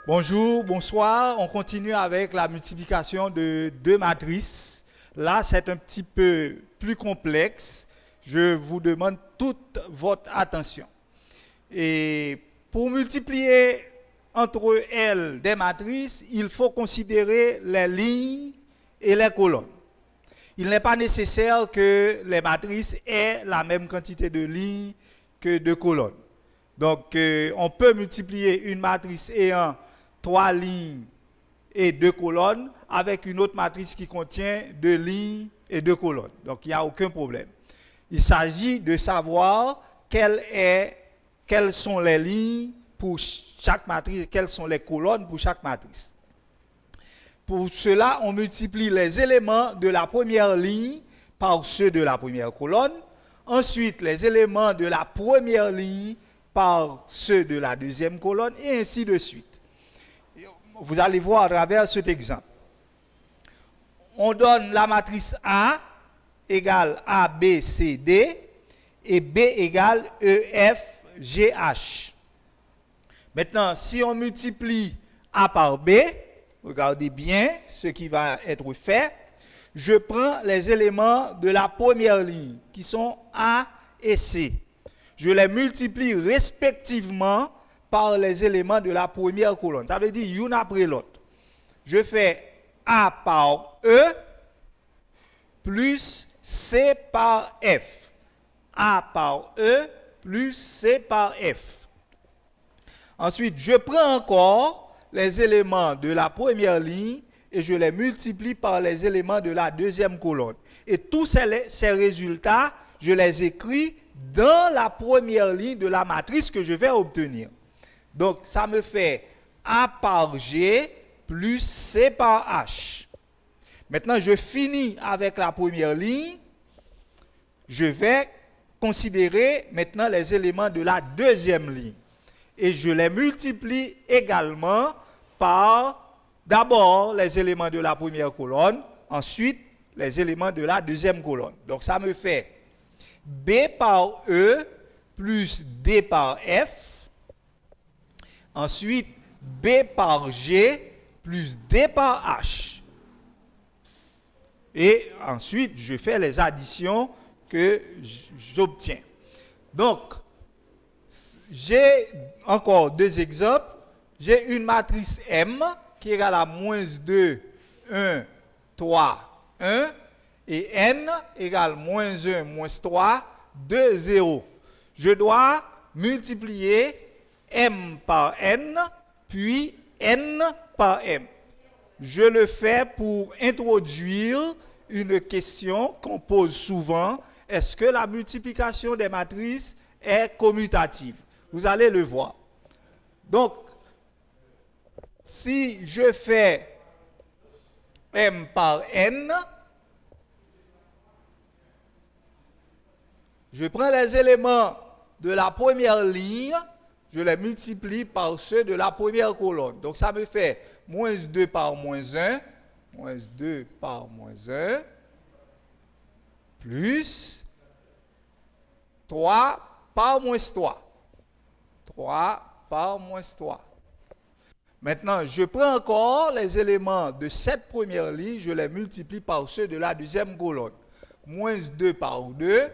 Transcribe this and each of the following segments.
Bonjour, bonsoir. On continue avec la multiplication de deux matrices. Là, c'est un petit peu plus complexe. Je vous demande toute votre attention. Et pour multiplier entre elles des matrices, il faut considérer les lignes et les colonnes. Il n'est pas nécessaire que les matrices aient la même quantité de lignes que de colonnes. Donc, on peut multiplier une matrice ayant 3 lignes et 2 colonnes avec une autre matrice qui contient 2 lignes et 2 colonnes. Donc, il n'y a aucun problème. Il s'agit de savoir quelles sont les lignes pour chaque matrice et quelles sont les colonnes pour chaque matrice. Pour cela, on multiplie les éléments de la première ligne par ceux de la première colonne. Ensuite, les éléments de la première ligne par ceux de la deuxième colonne et ainsi de suite. Vous allez voir à travers cet exemple. On donne la matrice A égale A, B, C, D et B égale E, F, G, H. Maintenant, si on multiplie A par B, regardez bien ce qui va être fait. Je prends les éléments de la première ligne qui sont A et C. Je les multiplie respectivement par les éléments de la première colonne. Ça veut dire une après l'autre. Je fais A par E plus C par F. A par E plus C par F. Ensuite, je prends encore les éléments de la première ligne et je les multiplie par les éléments de la deuxième colonne. Et tous ces résultats, je les écris dans la première ligne de la matrice que je vais obtenir. Donc, ça me fait A par G plus C par H. Maintenant, je finis avec la première ligne. Je vais considérer maintenant les éléments de la deuxième ligne. Et je les multiplie également par d'abord les éléments de la première colonne, ensuite les éléments de la deuxième colonne. Donc, ça me fait B par E plus D par F. Ensuite, B par G plus D par H. Et ensuite, je fais les additions que j'obtiens. Donc, j'ai encore deux exemples. J'ai une matrice M qui est égale à moins 2, 1, 3, 1. Et N égale moins 1, moins 3, 2, 0. Je dois multiplier M par N, puis N par M. Je le fais pour introduire une question qu'on pose souvent. Est-ce que la multiplication des matrices est commutative? Vous allez le voir. Donc, si je fais M par N, je prends les éléments de la première ligne, je les multiplie par ceux de la première colonne. Donc, ça me fait moins 2 par moins 1, moins 2 par moins 1, plus 3 par moins 3. 3 par moins 3. Maintenant, je prends encore les éléments de cette première ligne, je les multiplie par ceux de la deuxième colonne. Moins 2 par 2,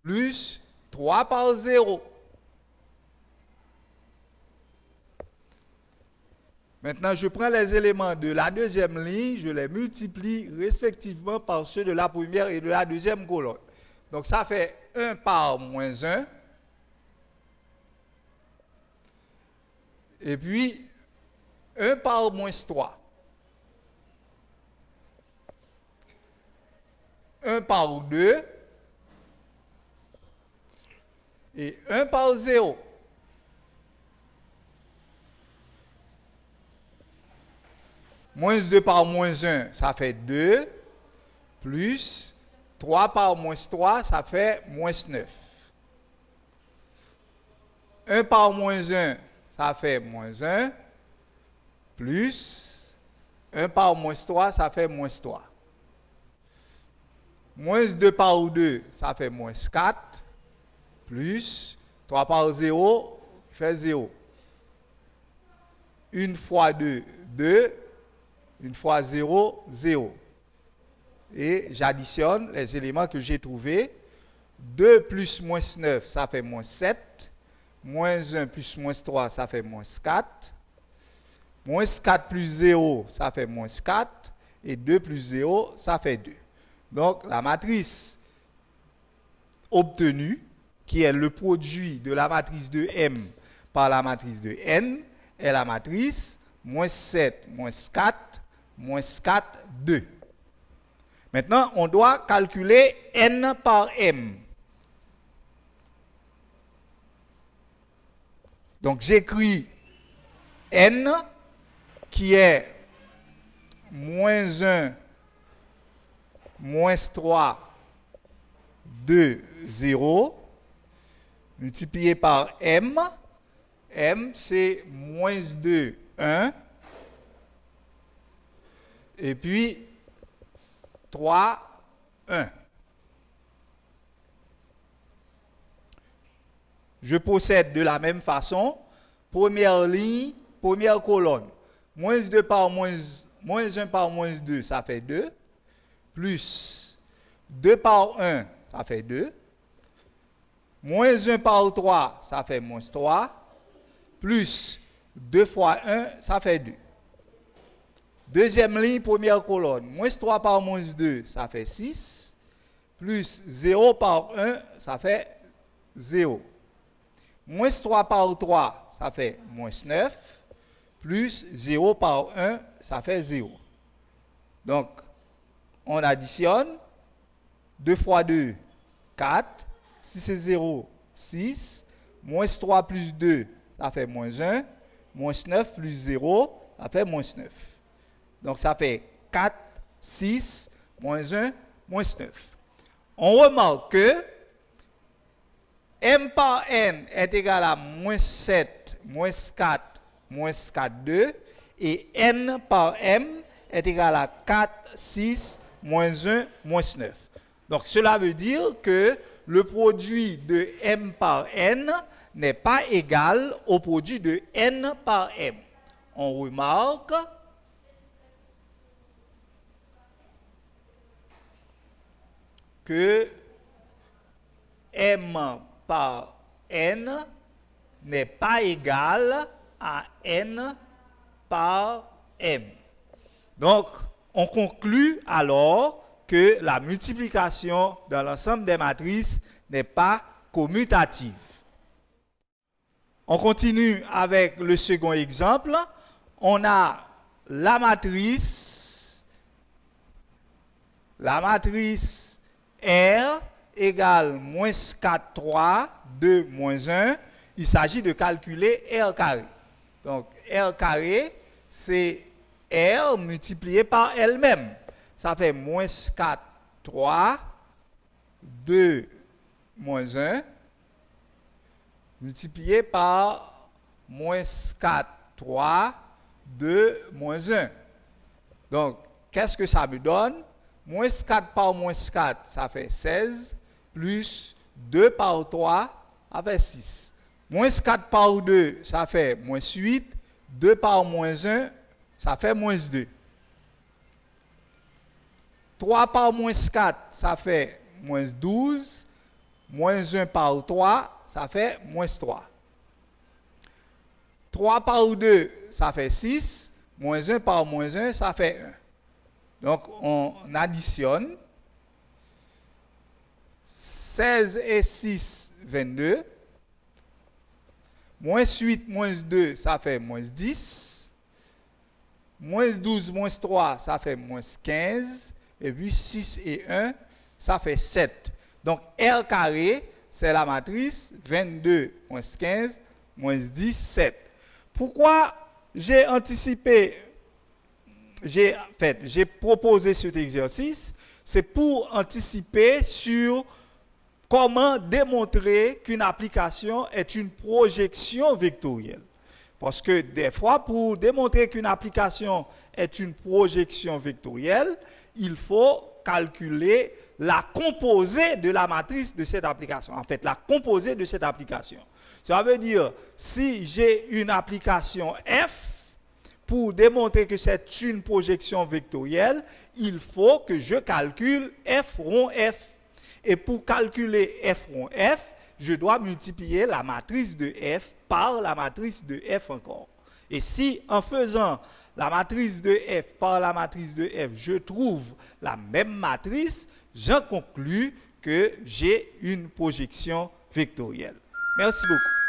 plus 3 par 0. Maintenant, je prends les éléments de la deuxième ligne, je les multiplie respectivement par ceux de la première et de la deuxième colonne. Donc, ça fait 1 par moins 1. Et puis, 1 par moins 3. 1 par 2. Et 1 par 0. Moins 2 par moins 1, ça fait 2. Plus 3 par moins 3, ça fait moins 9. 1 par moins 1, ça fait moins 1. Plus 1 par moins 3, ça fait moins 3. Moins 2 par 2, ça fait moins 4. Plus 3 par 0 fait 0. 1 fois 2, 2. 1 fois 0, 0. Et j'additionne les éléments que j'ai trouvés. 2 plus moins 9, ça fait moins 7. Moins 1 plus moins 3, ça fait moins 4. Moins 4 plus 0, ça fait moins 4. Et 2 plus 0, ça fait 2. Donc, la matrice obtenue, qui est le produit de la matrice de M par la matrice de N, est la matrice moins 7, moins 4, moins 4, 2. Maintenant, on doit calculer N par M. Donc, j'écris N qui est moins 1, moins 3, 2, 0, multiplié par M. M, c'est moins 2, 1. Et puis, 3, 1. Je procède de la même façon. Première ligne, première colonne. Moins 2 par moins 1 par moins 2, ça fait 2. Plus 2 par 1, ça fait 2. Moins 1 par 3, ça fait moins 3. Plus 2 fois 1, ça fait 2. Deuxième ligne, première colonne. Moins 3 par moins 2, ça fait 6. Plus 0 par 1, ça fait 0. Moins 3 par 3, ça fait moins 9. Plus 0 par 1, ça fait 0. Donc, on additionne. 2 fois 2, 4. 6 et 0, 6. Moins 3 plus 2, ça fait moins 1. Moins 9 plus 0, ça fait moins 9. Donc, ça fait 4, 6, moins 1, moins 9. On remarque que M par N est égal à moins 7, moins 4, moins 4, 2. Et N par M est égal à 4, 6, moins 1, moins 9. Donc, cela veut dire que le produit de M par N n'est pas égal au produit de N par M. On remarque que M par N n'est pas égal à N par M. Donc, on conclut alors que la multiplication dans l'ensemble des matrices n'est pas commutative. On continue avec le second exemple. On a la matrice R égale moins 4, 3, 2, moins 1. Il s'agit de calculer R carré. Donc, R carré, c'est R multiplié par elle-même. Ça fait moins 4, 3, 2, moins 1, multiplié par moins 4, 3, 2, moins 1. Donc, qu'est-ce que ça me donne? Moins 4 par moins 4, ça fait 16, plus 2 par 3, ça fait 6. Moins 4 par 2, ça fait moins 8. 2 par moins 1, ça fait moins 2. 3 par moins 4, ça fait moins 12. Moins 1 par 3, ça fait moins 3. 3 par 2, ça fait 6. Moins 1 par moins 1, ça fait 1. Donc, on additionne. 16 et 6, 22. Moins 8, moins 2, ça fait moins 10. Moins 12, moins 3, ça fait moins 15. Et puis 6 et 1, ça fait 7. Donc, R carré, c'est la matrice 22, moins 15, moins 10, 7. Pourquoi j'ai proposé cet exercice? C'est pour anticiper sur comment démontrer qu'une application est une projection vectorielle. Parce que des fois, pour démontrer qu'une application est une projection vectorielle, il faut calculer la composée de la matrice de cette application. En fait, la composée de cette application. Ça veut dire, si j'ai une application F, pour démontrer que c'est une projection vectorielle, il faut que je calcule f rond f. Et pour calculer f rond f, je dois multiplier la matrice de f par la matrice de f encore. Et si en faisant la matrice de f par la matrice de f, je trouve la même matrice, j'en conclus que j'ai une projection vectorielle. Merci beaucoup.